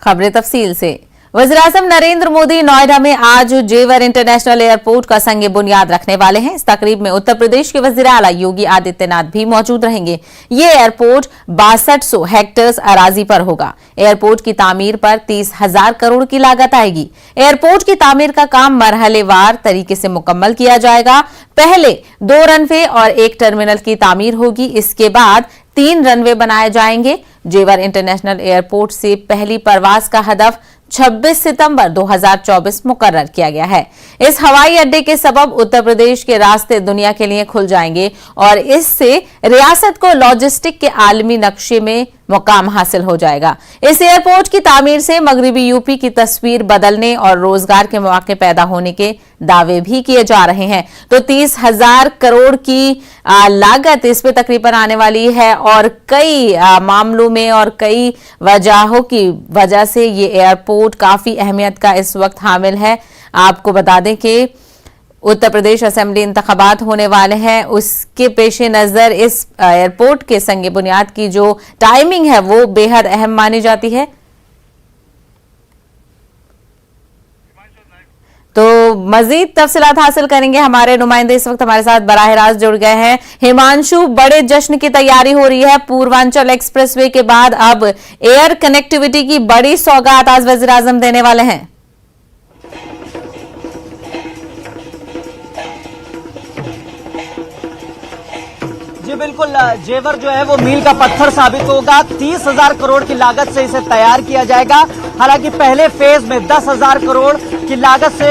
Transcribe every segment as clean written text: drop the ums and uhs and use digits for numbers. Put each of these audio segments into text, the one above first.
खबरें तफसील से। वज़ीर-ए-आज़म नरेंद्र मोदी नोएडा में आज जेवर इंटरनेशनल एयरपोर्ट का संग बुनियाद रखने वाले हैं। इस तकरीब में उत्तर प्रदेश के वज़ीर आला योगी आदित्यनाथ भी मौजूद रहेंगे। ये एयरपोर्ट 6200 हेक्टेयर अराजी पर होगा। एयरपोर्ट की तामीर पर 30,000 करोड़ की लागत आएगी। एयरपोर्ट की तामीर का काम मरहलेवार तरीके से मुकम्मल किया जाएगा। पहले 2 रनवे और 1 टर्मिनल की तामीर होगी। इसके बाद 3 रनवे बनाए जाएंगे। जेवर इंटरनेशनल एयरपोर्ट से पहली परवाज का हदफ 26 सितंबर 2024 मुकर्रर किया गया है। इस हवाई अड्डे के सबब उत्तर प्रदेश के रास्ते दुनिया के लिए खुल जाएंगे और इससे रियासत को लॉजिस्टिक के आलमी नक्शे में मुकाम हासिल हो जाएगा। इस एयरपोर्ट की तामीर से मगरबी यूपी की तस्वीर बदलने और रोजगार के मौके पैदा होने के दावे भी किए जा रहे हैं। तो 30,000 करोड़ की लागत इस पे तकरीबन आने वाली है और कई मामलों में और कई वजहों की वजह से ये एयरपोर्ट काफी अहमियत का इस वक्त हामिल है। आपको बता दें कि उत्तर प्रदेश असेंबली इंतखाबात होने वाले हैं, उसके पेश नजर इस एयरपोर्ट के संग बुनियाद की जो टाइमिंग है वो बेहद अहम मानी जाती है। तो मजीद तफसीलात हासिल करेंगे। हमारे नुमाइंदे इस वक्त हमारे साथ बराह रास्त जुड़ गए हैं। हिमांशु, बड़े जश्न की तैयारी हो रही है। पूर्वांचल एक्सप्रेसवे के बाद अब एयर कनेक्टिविटी की बड़ी सौगात आज वज़ीर आज़म देने वाले हैं। जी बिल्कुल, जेवर जो है वो मील का पत्थर साबित होगा। 30,000 करोड़ की लागत से इसे तैयार किया जाएगा। हालांकि पहले फेज में 10,000 करोड़ की लागत से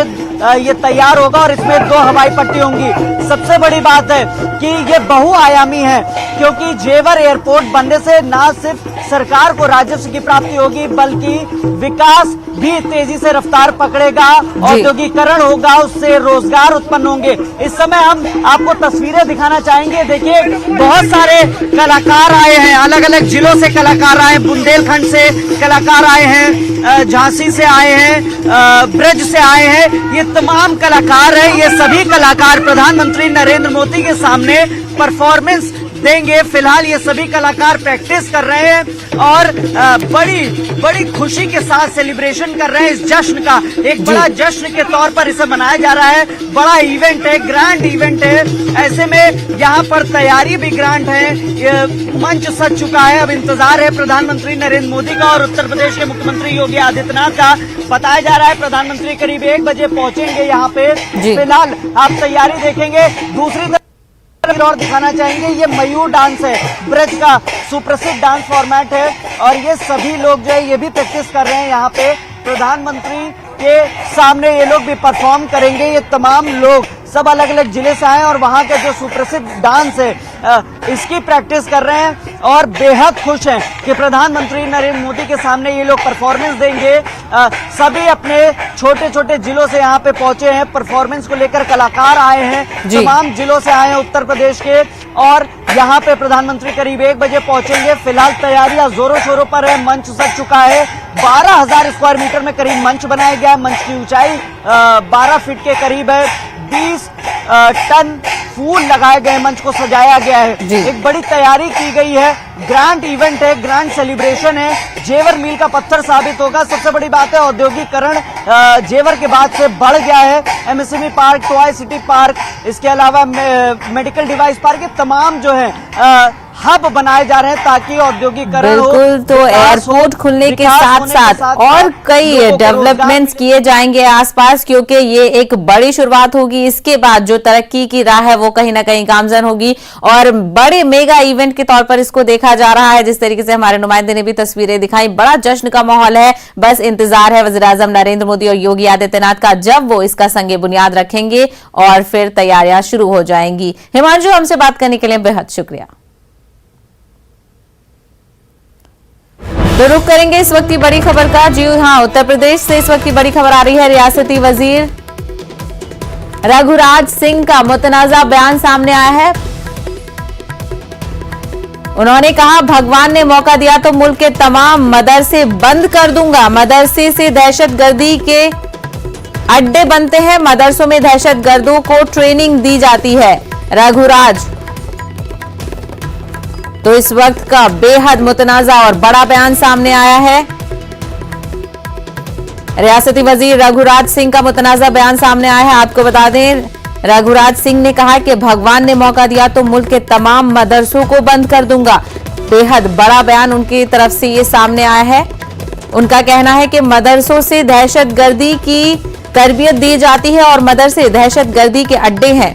ये तैयार होगा और इसमें 2 हवाई पट्टी होंगी। सबसे बड़ी बात है कि ये बहुआयामी है, क्योंकि जेवर एयरपोर्ट बनने से न सिर्फ सरकार को राजस्व की प्राप्ति होगी बल्कि विकास भी तेजी से रफ्तार पकड़ेगा, औद्योगिकरण होगा, उससे रोजगार उत्पन्न होंगे। इस समय हम आपको तस्वीरें दिखाना चाहेंगे। देखिए, बहुत सारे कलाकार आए हैं, अलग अलग जिलों से कलाकार आए, बुंदेलखंड से कलाकार आए हैं, झांसी से आए हैं, ब्रज से आए हैं। ये तमाम कलाकार हैं। ये सभी कलाकार प्रधानमंत्री नरेंद्र मोदी के सामने परफॉर्मेंस देंगे। फिलहाल ये सभी कलाकार प्रैक्टिस कर रहे हैं और बड़ी खुशी के साथ सेलिब्रेशन कर रहे हैं। इस जश्न का एक बड़ा जश्न के तौर पर इसे मनाया जा रहा है। बड़ा इवेंट है, ग्रैंड इवेंट है। ऐसे में यहाँ पर तैयारी भी ग्रैंड है। मंच सज चुका है। अब इंतजार है प्रधानमंत्री नरेंद्र मोदी का और उत्तर प्रदेश के मुख्यमंत्री योगी आदित्यनाथ का। बताया जा रहा है प्रधानमंत्री करीब 1 बजे पहुंचेंगे यहाँ पे। फिलहाल आप तैयारी देखेंगे। दूसरी और दिखाना चाहेंगे, ये मयूर डांस है, ब्रज का सुप्रसिद्ध डांस फॉर्मेट है और ये सभी लोग जो है ये भी प्रैक्टिस कर रहे हैं। यहाँ पे प्रधानमंत्री के सामने ये लोग भी परफॉर्म करेंगे। ये तमाम लोग सब अलग अलग जिले से आए और वहाँ का जो सुप्रसिद्ध डांस है इसकी प्रैक्टिस कर रहे हैं और बेहद खुश हैं कि प्रधानमंत्री नरेंद्र मोदी के सामने ये लोग परफॉर्मेंस देंगे। सभी अपने छोटे छोटे जिलों से यहाँ पे पहुंचे हैं। परफॉर्मेंस को लेकर कलाकार आए हैं, तमाम जिलों से आए हैं उत्तर प्रदेश के और यहाँ पे प्रधानमंत्री करीब 1 बजे पहुंचेंगे। फिलहाल तैयारियां जोरों शोरों पर है। मंच सज चुका है। 12,000 स्क्वायर मीटर में करीब मंच बनाया गया है। मंच की ऊंचाई 12 फीट के करीब है। 20 टन फूल लगाए गए, मंच को सजाया गया है। एक बड़ी तैयारी की गई है। ग्रैंड इवेंट है, ग्रैंड सेलिब्रेशन है। जेवर मील का पत्थर साबित होगा। सबसे बड़ी बात है औद्योगिकरण जेवर के बाद से बढ़ गया है। MSME park, toy city park, इसके अलावा मेडिकल डिवाइस पार्क, ये तमाम जो है हब बनाए जा रहे हैं ताकि औद्योगिकरण हो। बिल्कुल, तो एयरपोर्ट खुलने के साथ साथ और कई डेवलपमेंट्स किए जाएंगे आसपास, क्योंकि ये एक बड़ी शुरुआत होगी। इसके बाद जो तरक्की की राह है वो कहीं ना कहीं गामजन होगी और बड़े मेगा इवेंट के तौर पर इसको देखा जा रहा है। जिस तरीके से हमारे नुमाइंदे ने भी तस्वीरें दिखाई, बड़ा जश्न का माहौल है। बस इंतजार है वज़ीर आज़म नरेंद्र मोदी और योगी आदित्यनाथ का, जब वो इसका संगे बुनियाद रखेंगे और फिर तैयारियां शुरू हो जाएंगी। हिमांशु, हमसे बात करने के लिए बेहद शुक्रिया। तो रुक करेंगे इस वक्त की बड़ी खबर का। जी हां, उत्तर प्रदेश से इस वक्त की बड़ी खबर आ रही है। रियासती वजीर रघुराज सिंह का मुतनाजा बयान सामने आया है। उन्होंने कहा, भगवान ने मौका दिया तो मुल्क के तमाम मदरसे बंद कर दूंगा। मदरसे से दहशतगर्दी के अड्डे बनते हैं, मदरसों में दहशतगर्दों को ट्रेनिंग दी जाती है। रघुराज तो इस वक्त का बेहद मुतनाजा और बड़ा बयान सामने आया है। रियासती वजीर रघुराज सिंह का मुतनाज़ा बयान सामने आया है। आपको बता दें, रघुराज सिंह ने कहा कि भगवान ने मौका दिया तो मुल्क के तमाम मदरसों को बंद कर दूंगा। बेहद बड़ा बयान उनकी तरफ से ये सामने आया है। उनका कहना है कि मदरसों से दहशतगर्दी की तरबियत दी जाती है और मदरसे दहशतगर्दी के अड्डे हैं।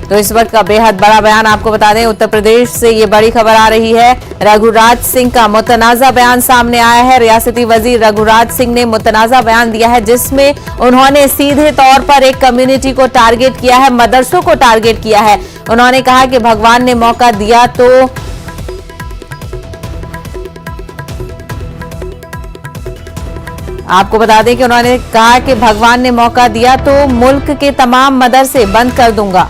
तो इस वक्त का बेहद बड़ा बयान आपको बता दें, उत्तर प्रदेश से ये बड़ी खबर आ रही है। रघुराज सिंह का मुतनाज़ा बयान सामने आया है। रियासती वजीर रघुराज सिंह ने मुतनाज़ा बयान दिया है, जिसमें उन्होंने सीधे तौर पर एक कम्युनिटी को टारगेट किया है, मदरसों को टारगेट किया है। उन्होंने कहा कि भगवान ने मौका दिया तो आपको बता दें कि उन्होंने कहा कि भगवान ने मौका दिया तो मुल्क के तमाम मदरसे बंद कर दूंगा।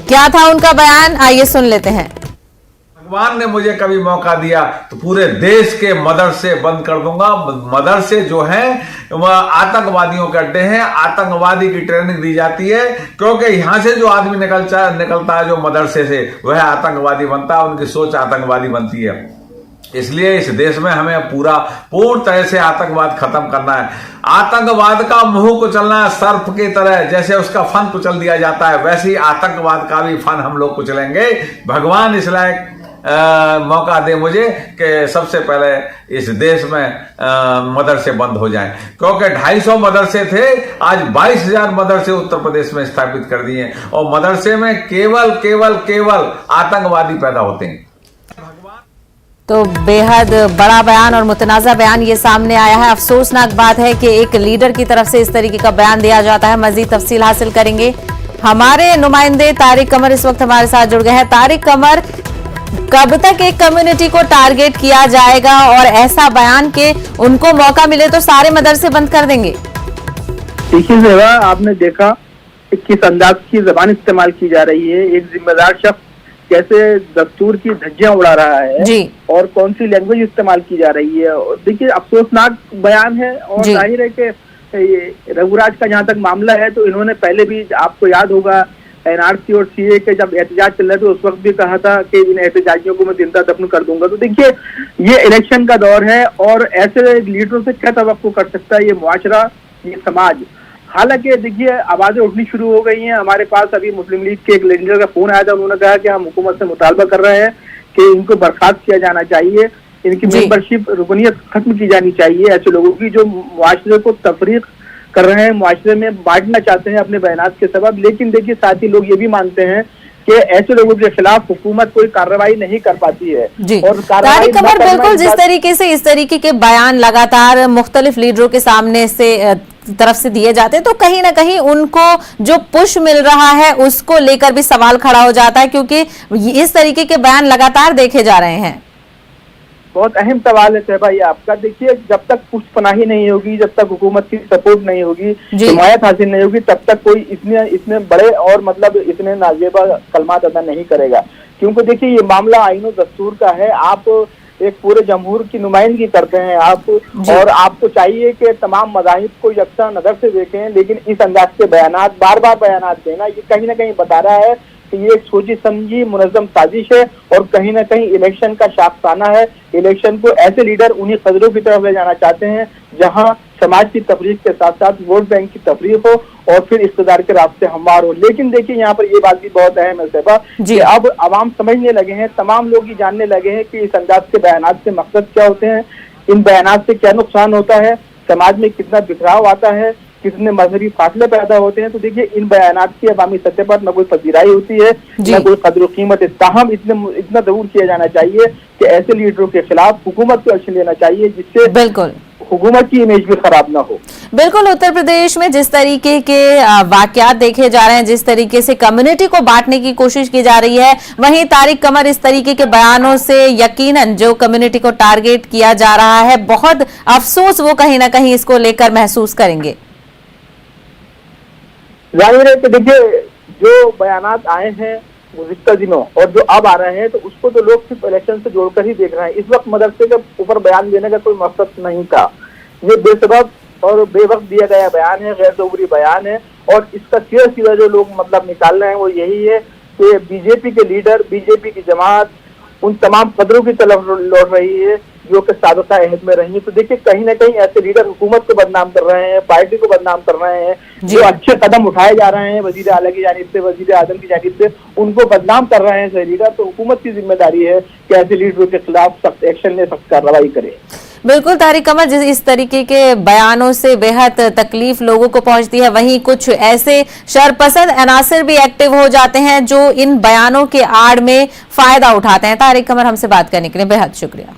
क्या था उनका बयान, आइए सुन लेते हैं। भगवान ने मुझे कभी मौका दिया तो पूरे देश के मदरसे बंद कर दूंगा। मदरसे जो हैं वह आतंकवादियों के अड्डे हैं, आतंकवादी की ट्रेनिंग दी जाती है, क्योंकि यहां से जो आदमी निकलता है जो मदरसे से, वह आतंकवादी बनता है, उनकी सोच आतंकवादी बनती है। इसलिए इस देश में हमें पूर्ण तरह से आतंकवाद खत्म करना है। आतंकवाद का मुंह कुचलना है सर्प की तरह, जैसे उसका फन कुचल दिया जाता है, वैसे ही आतंकवाद का भी फन हम लोग कुचलेंगे। भगवान इस लायक मौका दे मुझे कि सबसे पहले इस देश में मदरसे बंद हो जाएं, क्योंकि 250 मदरसे थे, आज 22,000 मदरसे उत्तर प्रदेश में स्थापित कर दिए और मदरसे में केवल आतंकवादी पैदा होते हैं। तो बेहद बड़ा बयान और मुतनाज़ा बयान ये सामने आया है। अफसोसनाक बात है कि एक लीडर की तरफ से इस तरीके का बयान दिया जाता है। मजीद तफसील हासिल करेंगे। हमारे नुमाइंदे तारिक कमर इस वक्त हमारे साथ जुड़ गए हैं। तारिक कमर, कब तक एक कम्युनिटी को टारगेट किया जाएगा और ऐसा बयान के उनको मौका मिले तो सारे मदरसे बंद कर देंगे? देखिए ज़रा, आपने देखा किस अंदाज की जबान इस्तेमाल की जा रही है। एक जिम्मेदार शख्स कैसे दस्तूर की धज्जियां उड़ा रहा है जी। और कौन सी लैंग्वेज इस्तेमाल की जा रही है। और देखिए, अफसोसनाक बयान है और जाहिर है कि रघुराज का जहां तक मामला है तो इन्होंने पहले भी, आपको याद होगा, एनआरसी और सीए के जब एहतजाज चल रहे थे उस वक्त भी कहा था कि इन एहतजाजियों को मैं जिंदा दफन कर दूंगा। तो देखिए, ये इलेक्शन का दौर है और ऐसे लीडरों से क्या तवक्को कर सकता है ये मुआशरा, ये समाज। हालांकि देखिए, आवाजें उठनी शुरू हो गई हैं। हमारे पास अभी मुस्लिम लीग के एक लीडर का फोन आया था, उन्होंने कहा कि हम हुकूमत से मुतालबा कर रहे हैं कि इनको बर्खास्त किया जाना चाहिए, इनकी मेंबरशिप रुकनियत खत्म की जानी चाहिए। ऐसे लोगों की जो मुआशरे को तफरीक कर रहे हैं, मुआशरे में बांटना चाहते हैं अपने बयानात के सबब। लेकिन देखिए, साथ ही लोग ये भी मानते हैं कि ऐसे लोगों के खिलाफ हुकूमत कोई कार्रवाई नहीं कर पाती है। और तारिक कमर, बिल्कुल जिस तरीके से इस तरीके के बयान लगातार मुख्तलिफ लीडरों के सामने से तरफ से दिए जाते हैं, तो कहीं ना कहीं उनको जो पुश मिल रहा है उसको लेकर भी सवाल खड़ा हो जाता है, क्योंकि इस तरीके के बयान लगातार देखे जा रहे हैं। बहुत अहम सवाल है शहबा ये आपका। देखिए, जब तक पुष्टपनाही नहीं होगी, जब तक हुकूमत की सपोर्ट नहीं होगी, हिमायत हासिल नहीं होगी, तब तक कोई इतने बड़े और मतलब इतने नाजेबा कलमात अदा नहीं करेगा। क्योंकि देखिए, ये मामला आईन और दस्तूर का है। आप एक पूरे जमहूर की नुमाइंदगी करते हैं आप, और आपको चाहिए कि तमाम मज़ाहिब को यकसा नजर से देखें। लेकिन इस अंदाज के बयानात, बार बार बयानात देना, ये कहीं ना कहीं बता रहा है कि ये एक सोची समझी मुनज़्ज़म साजिश है और कहीं ना कहीं इलेक्शन का शाखसाना है। इलेक्शन को ऐसे लीडर उन्हीं कदरों की तरफ ले जाना चाहते हैं जहां समाज की तफरीक के साथ साथ वोट बैंक की तफरीक हो और फिर इक़्तिदार के रास्ते हमवार हो। लेकिन देखिए, यहाँ पर ये बात भी बहुत अहम है शहबा कि अब आवाम समझने लगे हैं, तमाम लोग ये जानने लगे हैं कि इस अंदाज के बयानात से मकसद क्या होते हैं, इन बयानात से क्या नुकसान होता है, समाज में कितना बिखराव आता है, कितने मजहबी फासले पैदा होते हैं। तो देखिए, इन बयानात की अवामी सतह पर न कोई पजीराई होती है, न कोई कदर कीमत। ताहम इतना जरूर किया जाना चाहिए कि ऐसे लीडरों के खिलाफ हुकूमत को एक्शन लेना चाहिए, जिससे बिल्कुल हुकूमत की इमेज भी खराब ना हो। बिल्कुल, उत्तर प्रदेश में जिस तरीके के वाकयात देखे जा रहे हैं, जिस तरीके से कम्युनिटी को बांटने की कोशिश की जा रही है, वहीं तारिक कमर इस तरीके के बयानों से यकीनन जो कम्युनिटी को टारगेट किया जा रहा है, बहुत अफसोस वो कहीं ना कहीं इसको लेकर महसूस करेंगे। जाहिर है कि देखिए, जो बयानात आए हैं गुज़िश्ता दिनों और जो अब आ रहे हैं, तो उसको तो लोग सिर्फ इलेक्शन से जोड़कर ही देख रहे हैं। इस वक्त मदरसे के ऊपर बयान देने का कोई मकसद नहीं था। ये बेसबब और बेवक्त दिया गया बयान है, गैर ज़रूरी बयान है। और इसका सीधा जो लोग मतलब निकाल रहे हैं वो यही है कि बीजेपी के लीडर, बीजेपी की जमात उन तमाम कदरों की तरफ लौट रही है जो कि साबिका अहद में रही है। तो देखिए कहीं ना कहीं ऐसे लीडर हुकूमत को बदनाम कर रहे हैं, पार्टी को बदनाम कर रहे हैं, जो अच्छे कदम उठाए जा रहे हैं वजीर आला की जानिब से, वजीर आजम की जानिब से, उनको बदनाम कर रहे हैं ऐसे लीडर। तो हुकूमत की जिम्मेदारी है कि ऐसे लीडरों के खिलाफ सख्त एक्शन ले, सख्त कार्रवाई करे। बिल्कुल तारिक कमर, जिस इस तरीके के बयानों से बेहद तकलीफ लोगों को पहुंचती है, वहीं कुछ ऐसे शरपसंद अनासिर भी एक्टिव हो जाते हैं जो इन बयानों के आड़ में फायदा उठाते हैं। तारिक कमर, हमसे बात करने के लिए बेहद शुक्रिया।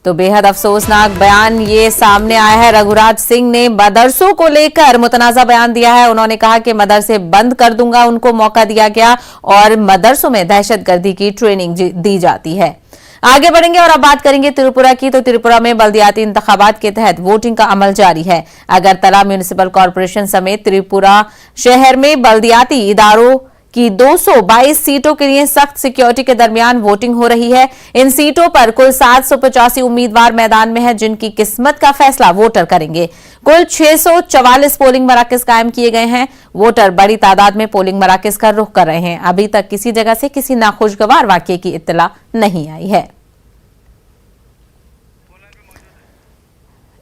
तो बेहद अफसोसनाक बयान ये सामने आया है। रघुराज सिंह ने मदरसों को लेकर मुतनाज़ा बयान दिया है। उन्होंने कहा कि मदरसे बंद कर दूंगा, उनको मौका दिया गया और मदरसों में दहशतगर्दी की ट्रेनिंग दी जाती है। आगे बढ़ेंगे और अब बात करेंगे त्रिपुरा की। तो त्रिपुरा में बल्दियाती इंतखाबात के तहत वोटिंग का अमल जारी है। अगरतला म्युनिसिपल कॉर्पोरेशन समेत त्रिपुरा शहर में बल्दियाती इदारों की 222 सीटों के लिए सख्त सिक्योरिटी के दरमियान वोटिंग हो रही है। इन सीटों पर कुल 785 उम्मीदवार मैदान में हैं, जिनकी किस्मत का फैसला वोटर करेंगे। कुल 644 पोलिंग मराकज कायम किए गए हैं। वोटर बड़ी तादाद में पोलिंग मराकज का रुख कर रहे हैं। अभी तक किसी जगह से किसी नाखुशगवार वाकये की इत्तला नहीं आई है।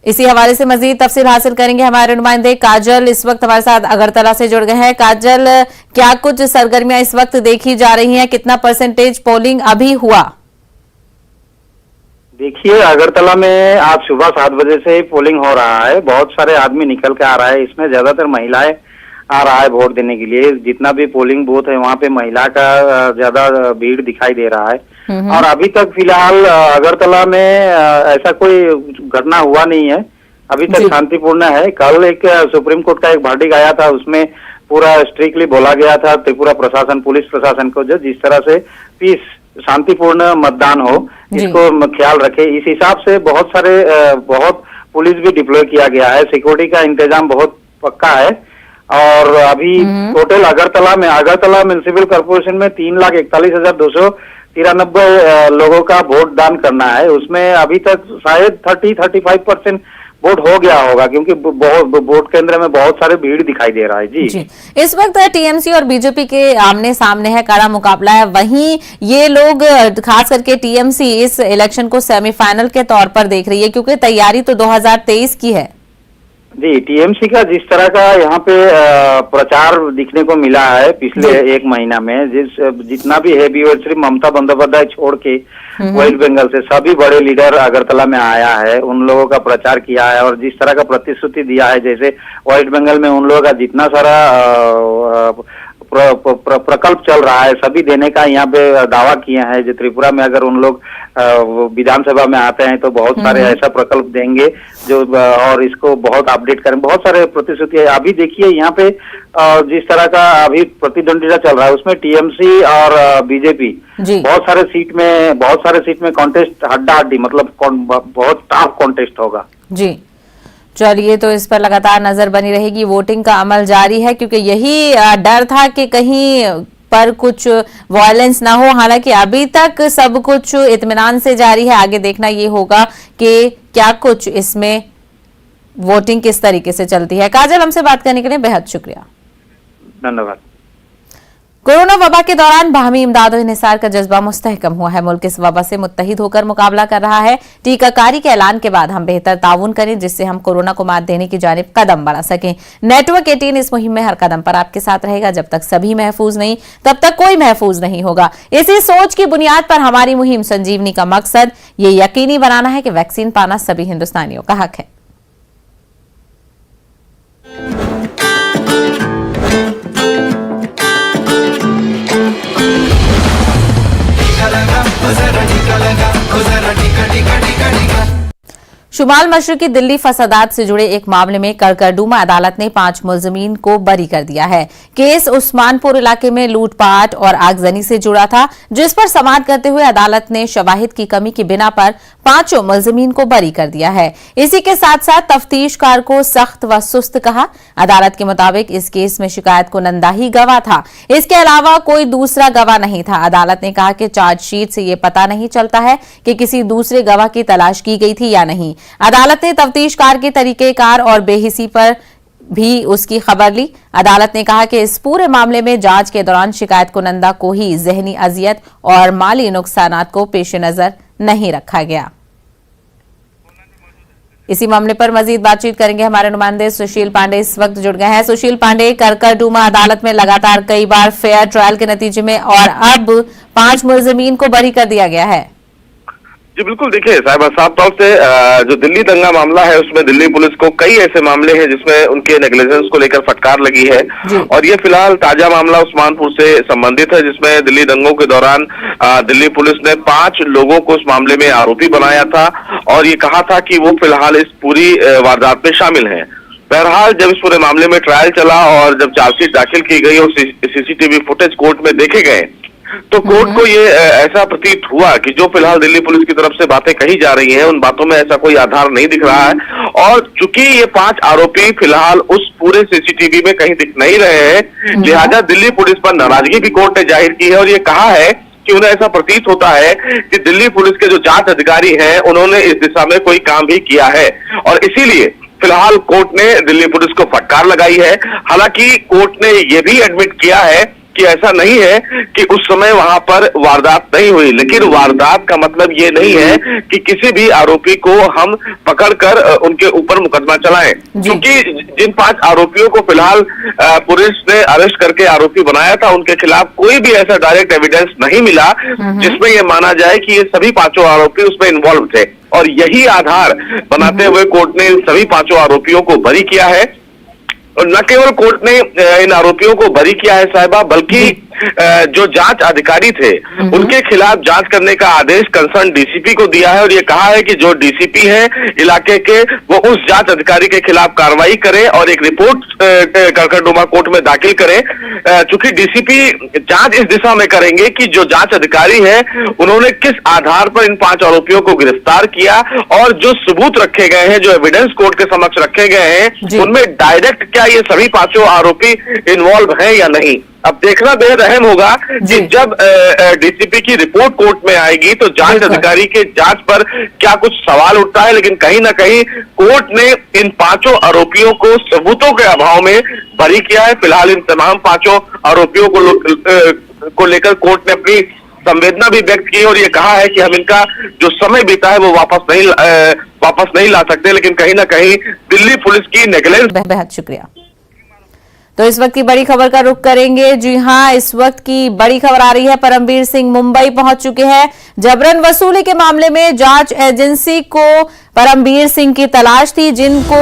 इसी हवाले से मजीद तफसील हासिल करेंगे। हमारे नुमाइंदे काजल इस वक्त हमारे साथ अगरतला से जुड़ गए हैं। काजल, क्या कुछ सरगर्मियां इस वक्त देखी जा रही हैं? कितना परसेंटेज पोलिंग अभी हुआ? देखिए, अगरतला में आज सुबह 7 बजे से ही पोलिंग हो रहा है। बहुत सारे आदमी निकल के आ रहा है। इसमें ज्यादातर महिलाएं आ रहा है वोट देने के लिए। जितना भी पोलिंग बूथ है वहाँ पे महिला का ज्यादा भीड़ दिखाई दे रहा है। और अभी तक फिलहाल अगरतला में ऐसा कोई घटना हुआ नहीं है। अभी तक शांतिपूर्ण है। कल एक सुप्रीम कोर्ट का एक वर्डिक्ट आया था, उसमें पूरा स्ट्रिक्टली बोला गया था त्रिपुरा प्रशासन, पुलिस प्रशासन को, जो जिस तरह से पीस शांतिपूर्ण मतदान हो इसको ख्याल रखे। इस हिसाब से बहुत पुलिस भी डिप्लॉय किया गया है। सिक्योरिटी का इंतजाम बहुत पक्का है। और अभी टोटल अगरतला म्युनिसिपल कॉर्पोरेशन में 3,41,293 लोगों का वोट दान करना है। उसमें अभी तक शायद 30-35% वोट हो गया होगा, क्योंकि वोट केंद्र में बहुत सारे भीड़ दिखाई दे रहा है। जी। इस वक्त टीएमसी और बीजेपी के आमने सामने है, कड़ा मुकाबला है। वहीं ये लोग, खास करके टीएमसी, इस इलेक्शन को सेमीफाइनल के तौर पर देख रही है, क्योंकि तैयारी तो 2023 की है। जी, टीएमसी का जिस तरह का यहाँ पे प्रचार दिखने को मिला है पिछले एक महीना में, जितना भी है सिर्फ ममता बंदोपाध्याय छोड़ के वेस्ट बंगाल से सभी बड़े लीडर अगरतला में आया है, उन लोगों का प्रचार किया है और जिस तरह का प्रतिश्रुति दिया है, जैसे वेस्ट बंगाल में उन लोगों का जितना सारा प्रकल्प चल रहा है सभी देने का यहाँ पे दावा किए हैं। जो त्रिपुरा में अगर उन लोग विधानसभा में आते हैं तो बहुत सारे ऐसा प्रकल्प देंगे जो, और इसको बहुत अपडेट करें। बहुत सारे प्रतिश्रुति है। अभी देखिए यहाँ पे जिस तरह का अभी प्रतिद्वंदिता चल रहा है उसमें टीएमसी और बीजेपी बहुत सारे सीट में कॉन्टेस्ट हड्डा-हड्डी, मतलब बहुत टफ कॉन्टेस्ट होगा। जी, चलिए, तो इस पर लगातार नजर बनी रहेगी। वोटिंग का अमल जारी है, क्योंकि यही डर था कि कहीं पर कुछ वायलेंस ना हो। हालांकि अभी तक सब कुछ इत्मीनान से जारी है। आगे देखना ये होगा कि क्या कुछ इसमें वोटिंग किस तरीके से चलती है। काजल, हमसे बात करने के लिए बेहद शुक्रिया। धन्यवाद। कोरोना वबा के दौरान बाहमी इमदाद और इंहिसार का जज्बा मुस्तहकम हुआ है। मुल्क इस वबा से मुत्तहिद होकर मुकाबला कर रहा है। टीकाकारी के ऐलान के बाद हम बेहतर ताउन करें, जिससे हम कोरोना को मात देने की जानिब कदम बढ़ा सकें। नेटवर्क 18 इस मुहिम में हर कदम पर आपके साथ रहेगा। जब तक सभी महफूज नहीं, तब तक कोई महफूज नहीं होगा। इसी सोच की बुनियाद पर हमारी मुहिम संजीवनी का मकसद ये यकीनी बनाना है कि वैक्सीन पाना सभी हिंदुस्तानियों का हक है। शुमाल मशरकी दिल्ली फसादात से जुड़े एक मामले में कड़कड़डूमा अदालत ने 5 मुलजमीन को बरी कर दिया है। केस उस्मानपुर इलाके में लूटपाट और आगजनी से जुड़ा था, जिस पर समाअत करते हुए अदालत ने शवाहिद की कमी की बिना पर 5 मुलजमीन को बरी कर दिया है। इसी के साथ साथ तफ्तीशकार को सख्त व सुस्त कहा। अदालत के मुताबिक इस केस में शिकायत कुनंदा ही गवाह था, इसके अलावा कोई दूसरा गवाह नहीं था। अदालत ने कहा कि चार्जशीट से ये पता नहीं चलता है कि किसी दूसरे गवाह की तलाश की गई थी या नहीं। अदालत ने तफ्तीशकार के तरीकेकार और बेहिसी पर भी उसकी खबर ली। अदालत ने कहा कि इस पूरे मामले में जांच के दौरान शिकायत कुनंदा को ही जहनी अजियत और माली नुकसानात को पेश नजर नहीं रखा गया। इसी मामले पर मजीद बातचीत करेंगे हमारे नुमाइंदे सुशील पांडे इस वक्त जुड़ गए हैं। सुशील पांडे, करकरडूमा अदालत में लगातार कई बार फेयर ट्रायल के नतीजे में और अब 5 मुलजमीन को बरी कर दिया गया है। जी बिल्कुल, देखिए साहिबा, साफ तौर से जो दिल्ली दंगा मामला है उसमें दिल्ली पुलिस को कई ऐसे मामले हैं जिसमें उनके नेग्लिजेंस को लेकर फटकार लगी है और ये फिलहाल ताजा मामला उस्मानपुर से संबंधित है, जिसमें दिल्ली दंगों के दौरान दिल्ली पुलिस ने 5 लोगों को इस मामले में आरोपी बनाया था और ये कहा था कि वो फिलहाल इस पूरी वारदात में शामिल हैं। बहरहाल जब इस पूरे मामले में ट्रायल चला और जब चार्जशीट दाखिल की गई और सीसीटीवी फुटेज कोर्ट में देखे गए तो कोर्ट को ये ऐसा प्रतीत हुआ कि जो फिलहाल दिल्ली पुलिस की तरफ से बातें कही जा रही हैं उन बातों में ऐसा कोई आधार नहीं दिख रहा है और चूंकि ये 5 आरोपी फिलहाल उस पूरे सीसीटीवी में कहीं दिख नहीं रहे हैं, लिहाजा दिल्ली पुलिस पर नाराजगी भी कोर्ट ने जाहिर की है और ये कहा है कि उन्हें ऐसा प्रतीत होता है कि दिल्ली पुलिस के जो जांच अधिकारी हैं उन्होंने इस दिशा में कोई काम भी किया है और इसीलिए फिलहाल कोर्ट ने दिल्ली पुलिस को फटकार लगाई है। हालांकि कोर्ट ने ये भी एडमिट किया है कि ऐसा नहीं है कि उस समय वहां पर वारदात नहीं हुई, लेकिन वारदात का मतलब ये नहीं है कि किसी भी आरोपी को हम पकड़कर उनके ऊपर मुकदमा चलाएं, क्योंकि जिन 5 आरोपियों को फिलहाल पुलिस ने अरेस्ट करके आरोपी बनाया था उनके खिलाफ कोई भी ऐसा डायरेक्ट एविडेंस नहीं मिला जिसमें यह माना जाए कि ये सभी 5 आरोपी उसमें इन्वॉल्व थे और यही आधार बनाते हुए कोर्ट ने इन सभी 5 आरोपियों को बरी किया है। और न केवल कोर्ट ने इन आरोपियों को बरी किया है साहिबा, बल्कि जो जांच अधिकारी थे उनके खिलाफ जांच करने का आदेश कंसर्न डीसीपी को दिया है और ये कहा है कि जो डीसीपी है इलाके के वो उस जांच अधिकारी के खिलाफ कार्रवाई करे और एक रिपोर्ट करकरडूमा कोर्ट में दाखिल करे। चूंकि डीसीपी जांच इस दिशा में करेंगे कि जो जांच अधिकारी है उन्होंने किस आधार पर इन 5 आरोपियों को गिरफ्तार किया और जो सबूत रखे गए हैं, जो एविडेंस कोर्ट के समक्ष रखे गए हैं, उनमें डायरेक्ट क्या ये सभी 5 आरोपी इन्वॉल्व हैं या नहीं। अब देखना बेहद अहम होगा कि जब डीसीपी की रिपोर्ट कोर्ट में आएगी तो जांच अधिकारी के जांच पर क्या कुछ सवाल उठता है, लेकिन कहीं ना कहीं कोर्ट ने इन 5 आरोपियों को सबूतों के अभाव में बरी किया है। फिलहाल इन तमाम 5 आरोपियों को लेकर कोर्ट ने अपनी संवेदना भी व्यक्त की और ये कहा है कि हम इनका जो समय बीता है वो वापस नहीं ला सकते, लेकिन कहीं ना कहीं दिल्ली पुलिस की नेगलेंस। बेहद शुक्रिया। तो इस वक्त की बड़ी खबर का रुख करेंगे। जी हां, इस वक्त की बड़ी खबर आ रही है, परमबीर सिंह मुंबई पहुंच चुके हैं। जबरन वसूली के मामले में जांच एजेंसी को परमबीर सिंह की तलाश थी, जिनको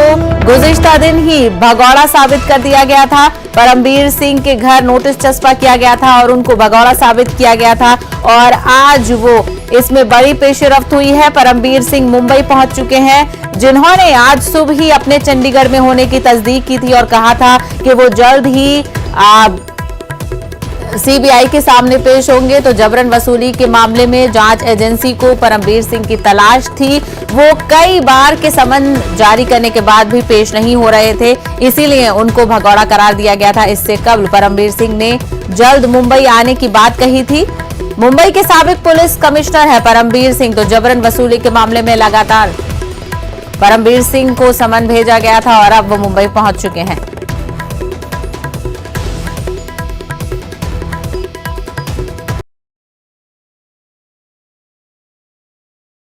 गुज़िश्ता दिन ही भगौड़ा साबित कर दिया गया था। परमबीर सिंह के घर नोटिस चस्पा किया गया था और उनको भगौड़ा साबित किया गया था और आज वो इसमें बड़ी पेशरफ्त हुई है। परमबीर सिंह मुंबई पहुंच चुके हैं, जिन्होंने आज सुबह ही अपने चंडीगढ़ में होने की तस्दीक की थी और कहा था कि वो जल्द ही सीबीआई के सामने पेश होंगे। तो जबरन वसूली के मामले में जांच एजेंसी को परमबीर सिंह की तलाश थी। वो कई बार के समन जारी करने के बाद भी पेश नहीं हो रहे थे, इसीलिए उनको भगौड़ा करार दिया गया था। इससे कबल परमबीर सिंह ने जल्द मुंबई आने की बात कही थी। मुंबई के साबिक पुलिस कमिश्नर है परमबीर सिंह। तो जबरन वसूली के मामले में लगातार परमबीर सिंह को समन भेजा गया था और अब वो मुंबई पहुंच चुके हैं।